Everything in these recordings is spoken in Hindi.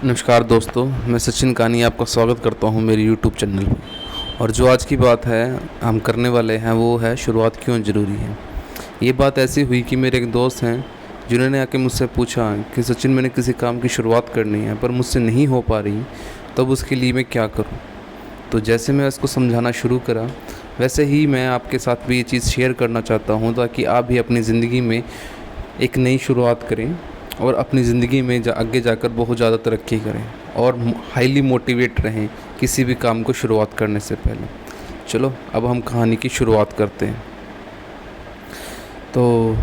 नमस्कार दोस्तों, मैं सचिन कानी आपका स्वागत करता हूं मेरे यूट्यूब चैनल पर। और जो आज की बात है हम करने वाले हैं वो है शुरुआत क्यों ज़रूरी है। ये बात ऐसी हुई कि मेरे एक दोस्त हैं जिन्होंने आके मुझसे पूछा कि सचिन मैंने किसी काम की शुरुआत करनी है पर मुझसे नहीं हो पा रही, तब उसके लिए मैं क्या करूं। तो जैसे मैं उसको समझाना शुरू करा वैसे ही मैं आपके साथ भी ये चीज़ शेयर करना चाहता हूँ ताकि आप भी अपनी ज़िंदगी में एक नई शुरुआत करें और अपनी ज़िंदगी में आगे जाकर बहुत ज़्यादा तरक्की करें और हाईली मोटिवेट रहें किसी भी काम को शुरुआत करने से पहले। चलो अब हम कहानी की शुरुआत करते हैं। तो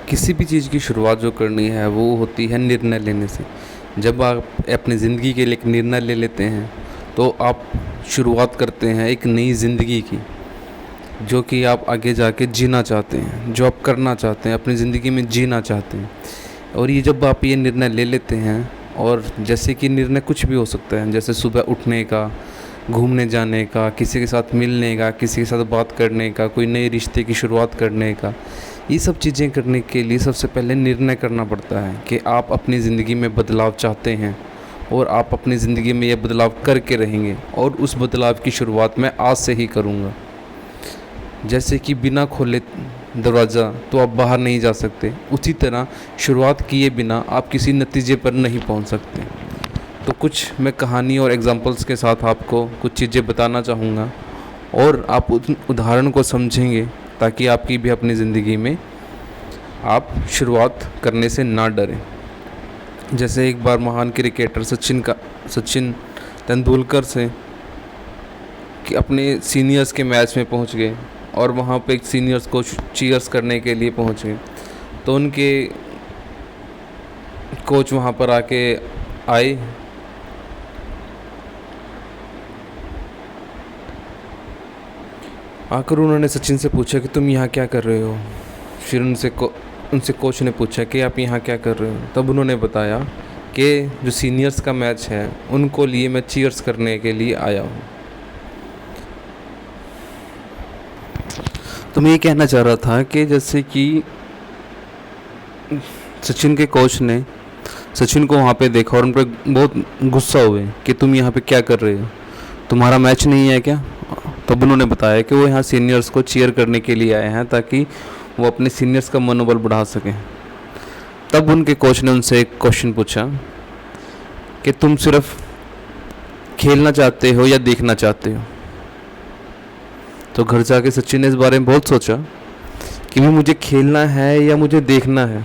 किसी भी चीज़ की शुरुआत जो करनी है वो होती है निर्णय लेने से। जब आप अपनी ज़िंदगी के लिए एक निर्णय ले लेते हैं तो आप शुरुआत करते हैं एक नई ज़िंदगी की, जो कि आप आगे जाके जीना चाहते हैं, जो आप करना चाहते हैं, अपनी ज़िंदगी में जीना चाहते हैं। और ये जब आप ये निर्णय ले लेते हैं, और जैसे कि निर्णय कुछ भी हो सकता है, जैसे सुबह उठने का, घूमने जाने का, किसी के साथ मिलने का, किसी के साथ बात करने का, कोई नए रिश्ते की शुरुआत करने का, ये सब चीज़ें करने के लिए सबसे पहले निर्णय करना पड़ता है कि आप अपनी ज़िंदगी में बदलाव चाहते हैं और आप अपनी ज़िंदगी में ये बदलाव करके रहेंगे। और उस बदलाव की शुरुआत मैं आज से ही करूँगा। जैसे कि बिना खोले दरवाज़ा तो आप बाहर नहीं जा सकते, उसी तरह शुरुआत किए बिना आप किसी नतीजे पर नहीं पहुंच सकते। तो कुछ मैं कहानी और एग्जांपल्स के साथ आपको कुछ चीज़ें बताना चाहूँगा और आप उस उदाहरण को समझेंगे ताकि आपकी भी अपनी ज़िंदगी में आप शुरुआत करने से ना डरें। जैसे एक बार महान क्रिकेटर सचिन तेंदुलकर से कि अपने सीनियर्स के मैच में पहुंच गए और वहाँ पे एक सीनियर्स को चीयर्स करने के लिए पहुँच गए। तो उनके कोच वहाँ पर आके आए आकर उन्होंने सचिन से पूछा कि तुम यहाँ क्या कर रहे हो। फिर उनसे कोच ने पूछा कि आप यहाँ क्या कर रहे हो। तब उन्होंने बताया कि जो सीनियर्स का मैच है उनको लिए मैं चीयर्स करने के लिए आया हूँ। तो मैं ये कहना चाह रहा था कि जैसे कि सचिन के कोच ने सचिन को वहाँ पे देखा और उन पर बहुत गुस्सा हुए कि तुम यहाँ पे क्या कर रहे हो, तुम्हारा मैच नहीं है क्या। तब उन्होंने बताया कि वो यहाँ सीनियर्स को चीयर करने के लिए आए हैं ताकि वो अपने सीनियर्स का मनोबल बढ़ा सकें। तब उनके कोच ने उनसे एक क्वेश्चन पूछा कि तुम सिर्फ खेलना चाहते हो या देखना चाहते हो। तो घर जाके सचिन ने इस बारे में बहुत सोचा कि भी मुझे खेलना है या मुझे देखना है।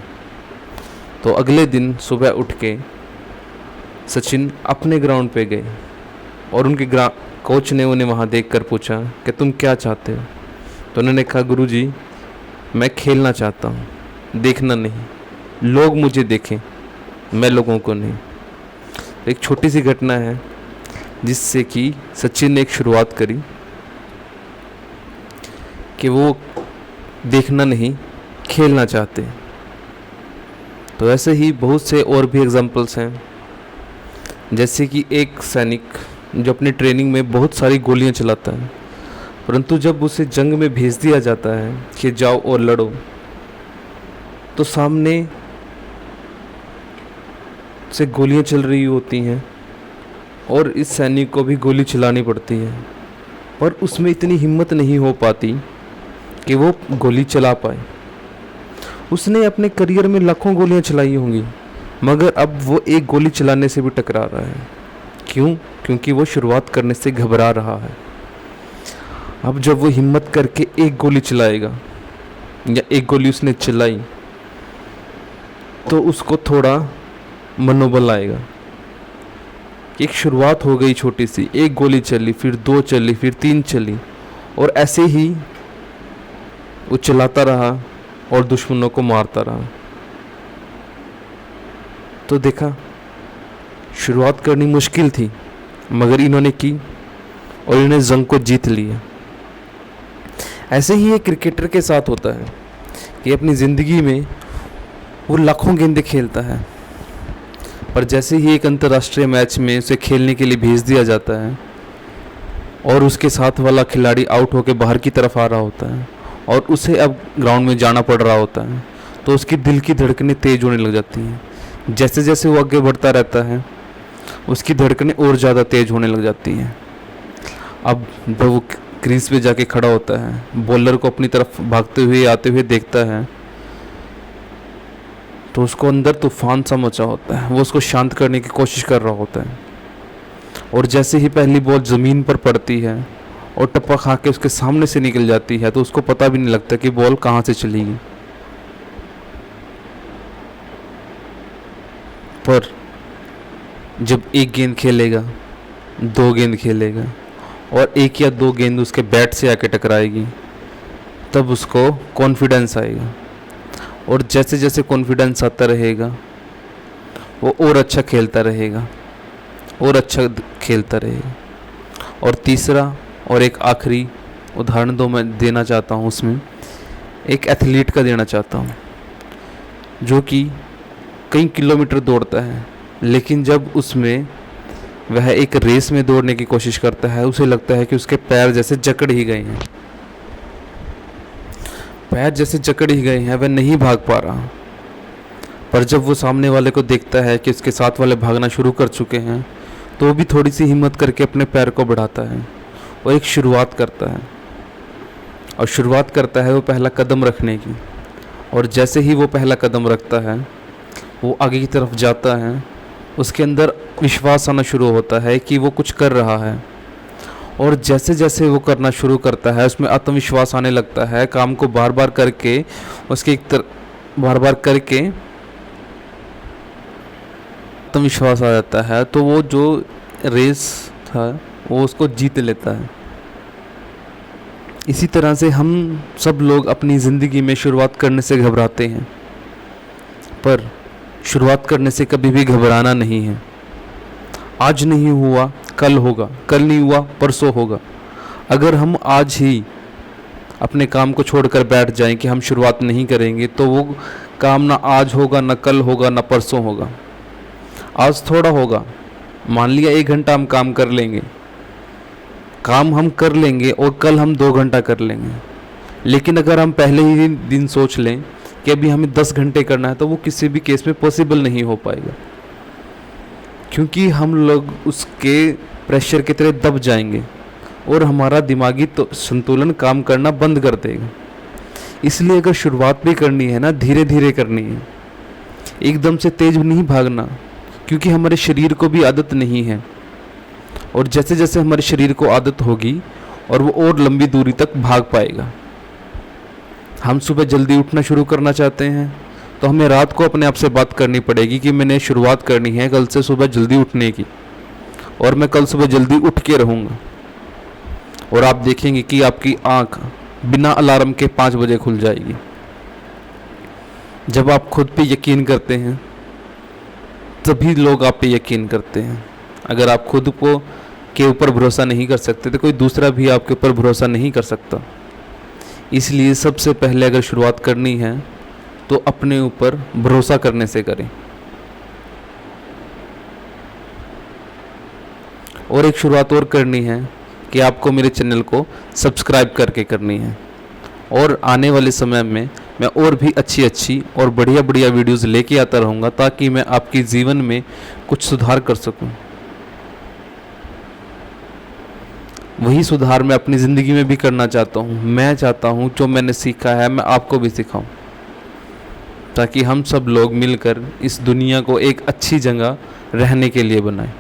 तो अगले दिन सुबह उठ के सचिन अपने ग्राउंड पे गए और उनके कोच ने उन्हें वहाँ देखकर पूछा कि तुम क्या चाहते हो। तो उन्होंने कहा गुरुजी मैं खेलना चाहता हूँ, देखना नहीं, लोग मुझे देखें, मैं लोगों को नहीं। एक छोटी सी घटना है जिससे कि सचिन ने एक शुरुआत करी कि वो देखना नहीं खेलना चाहते। तो ऐसे ही बहुत से और भी एग्जांपल्स हैं। जैसे कि एक सैनिक जो अपनी ट्रेनिंग में बहुत सारी गोलियां चलाता है, परंतु जब उसे जंग में भेज दिया जाता है कि जाओ और लड़ो, तो सामने से गोलियां चल रही होती हैं और इस सैनिक को भी गोली चलानी पड़ती है, पर उसमें इतनी हिम्मत नहीं हो पाती कि वो गोली चला पाए। उसने अपने करियर में लाखों गोलियां चलाई होंगी, मगर अब वो एक गोली चलाने से भी टकरा रहा है। क्यों? क्योंकि वो शुरुआत करने से घबरा रहा है। अब जब वो हिम्मत करके एक गोली चलाएगा या एक गोली उसने चलाई तो उसको थोड़ा मनोबल आएगा। एक शुरुआत हो गई छोटी सी, एक गोली चली, फिर दो चली, फिर तीन चली, और ऐसे ही वो चलाता रहा और दुश्मनों को मारता रहा। तो देखा शुरुआत करनी मुश्किल थी मगर इन्होंने की और इन्होंने जंग को जीत लिया। ऐसे ही एक क्रिकेटर के साथ होता है कि अपनी ज़िंदगी में वो लाखों गेंदें खेलता है, पर जैसे ही एक अंतर्राष्ट्रीय मैच में उसे खेलने के लिए भेज दिया जाता है और उसके साथ वाला खिलाड़ी आउट होकर बाहर की तरफ आ रहा होता है और उसे अब ग्राउंड में जाना पड़ रहा होता है, तो उसकी दिल की धड़कनें तेज़ होने लग जाती हैं। जैसे जैसे वो आगे बढ़ता रहता है उसकी धड़कनें और ज़्यादा तेज़ होने लग जाती हैं। अब जब वो क्रीज पे जाके खड़ा होता है, बॉलर को अपनी तरफ भागते हुए आते हुए देखता है, तो उसको अंदर तूफान सा मचा होता है। वो उसको शांत करने की कोशिश कर रहा होता है, और जैसे ही पहली बॉल ज़मीन पर पड़ती है और टप्पा खा के उसके सामने से निकल जाती है, तो उसको पता भी नहीं लगता कि बॉल कहाँ से चली गई। पर जब एक गेंद खेलेगा, दो गेंद खेलेगा और एक या दो गेंद उसके बैट से आके टकराएगी, तब उसको कॉन्फिडेंस आएगा, और जैसे जैसे कॉन्फिडेंस आता रहेगा वो और अच्छा खेलता रहेगा और अच्छा खेलता रहेगा। और तीसरा और एक आखिरी उदाहरण मैं देना चाहता हूँ, उसमें एक एथलीट का देना चाहता हूँ जो कि कई किलोमीटर दौड़ता है, लेकिन जब उसमें वह एक रेस में दौड़ने की कोशिश करता है, उसे लगता है कि उसके पैर जैसे जकड़ ही गए हैं, पैर जैसे जकड़ ही गए हैं, वह नहीं भाग पा रहा। पर जब वो सामने वाले को देखता है कि उसके साथ वाले भागना शुरू कर चुके हैं, तो वो भी थोड़ी सी हिम्मत करके अपने पैर को बढ़ाता है और एक शुरुआत करता है, और शुरुआत करता है वो पहला कदम रखने की। और जैसे ही वो पहला कदम रखता है, वो आगे की तरफ जाता है, उसके अंदर विश्वास आना शुरू होता है कि वो कुछ कर रहा है, और जैसे जैसे वो करना शुरू करता है उसमें आत्मविश्वास आने लगता है। काम को बार बार करके उसके बार बार करके आत्मविश्वास आ जाता है, तो वो जो रेस था वो उसको जीत लेता है। इसी तरह से हम सब लोग अपनी ज़िंदगी में शुरुआत करने से घबराते हैं, पर शुरुआत करने से कभी भी घबराना नहीं है। आज नहीं हुआ कल होगा, कल नहीं हुआ परसों होगा। अगर हम आज ही अपने काम को छोड़कर बैठ जाएं कि हम शुरुआत नहीं करेंगे, तो वो काम ना आज होगा, ना कल होगा, ना परसों होगा। आज थोड़ा होगा, मान लिया 1 घंटा हम काम कर लेंगे, काम हम कर लेंगे और कल हम 2 घंटा कर लेंगे। लेकिन अगर हम पहले ही दिन सोच लें कि अभी हमें 10 घंटे करना है, तो वो किसी भी केस में पॉसिबल नहीं हो पाएगा, क्योंकि हम लोग उसके प्रेशर की तरह दब जाएंगे और हमारा दिमागी तो संतुलन काम करना बंद कर देगा। इसलिए अगर शुरुआत भी करनी है ना, धीरे धीरे करनी है, एकदम से तेज नहीं भागना, क्योंकि हमारे शरीर को भी आदत नहीं है। और जैसे जैसे हमारे शरीर को आदत होगी और वो और लंबी दूरी तक भाग पाएगा। हम सुबह जल्दी उठना शुरू करना चाहते हैं, तो हमें रात को अपने आप से बात करनी पड़ेगी कि मैंने शुरुआत करनी है कल से सुबह जल्दी उठने की, और मैं कल सुबह जल्दी उठ के रहूँगा। और आप देखेंगे कि आपकी आँख बिना अलार्म के 5 बजे खुल जाएगी। जब आप खुद पे यकीन करते हैं, तभी लोग आप पे यकीन करते हैं। अगर आप खुद को के ऊपर भरोसा नहीं कर सकते, तो कोई दूसरा भी आपके ऊपर भरोसा नहीं कर सकता। इसलिए सबसे पहले अगर शुरुआत करनी है, तो अपने ऊपर भरोसा करने से करें। और एक शुरुआत और करनी है कि आपको मेरे चैनल को सब्सक्राइब करके करनी है, और आने वाले समय में मैं और भी अच्छी और बढ़िया वीडियोज़ लेके आता रहूँगा, ताकि मैं आपके जीवन में कुछ सुधार कर सकूँ। वही सुधार मैं अपनी ज़िंदगी में भी करना चाहता हूँ। मैं चाहता हूँ जो मैंने सीखा है मैं आपको भी सिखाऊँ, ताकि हम सब लोग मिलकर इस दुनिया को एक अच्छी जगह रहने के लिए बनाएं।